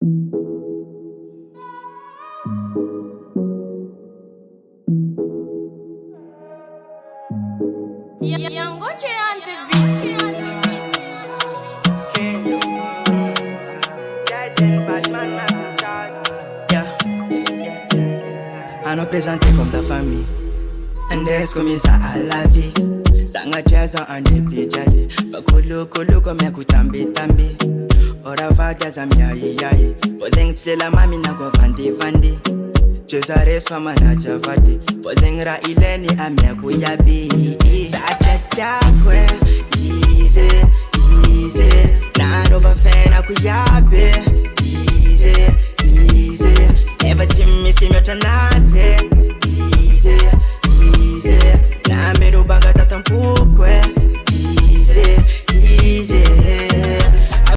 Young Gucci on the beat. Hanno presente come la famiglia e comincia alla vita. Sanga jazza ande pijali fa kulu come kutambi tambi. Ora va gaza miai yai fozeng tslela mami na go fandi. Jeza res fa manaja vadi fozeng ra ileni amia kuyabi. Sa cha kwe easy. Na no